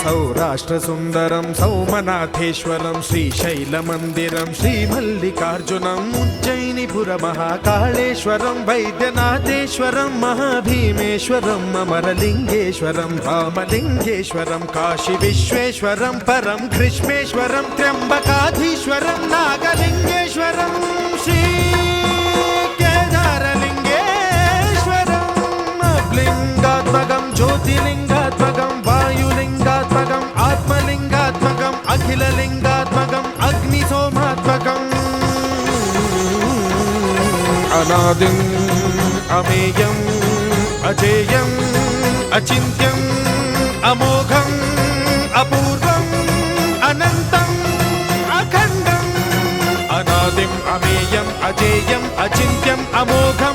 सौराष्ट्रसुन्दरं सौमनाथेश्वरं श्रीशैलमन्दिरं श्रीमल्लिकार्जुनम् उज्जयिनीपुरमहाकाळेश्वरं वैद्यनाथेश्वरं महाभीमेश्वरम् अमरलिङ्गेश्वरं रामलिङ्गेश्वरं काशीविश्वेश्वरं परं ग्रीष्मेश्वरं त्र्यम्बकाधीश्वरं नागलिङ्गेश्वरं श्रीकेदारलिङ्गेश्वरम् अब्लिङ्गात्मकं ज्योतिलिङ्गात्मकं वायुलिङ्गात्मकम् आत्मलिङ्गात्मकम् अखिललिङ्गात्मकम् अग्निसोमात्मकम् अनादिम् अमेयम् अजेयम् अचिन्त्यम् अमोघम् अपूर्वम् अनन्तम् अखण्डम् अनादिम् अमेयम् अजेयम् अचिन्त्यम् अमोघम्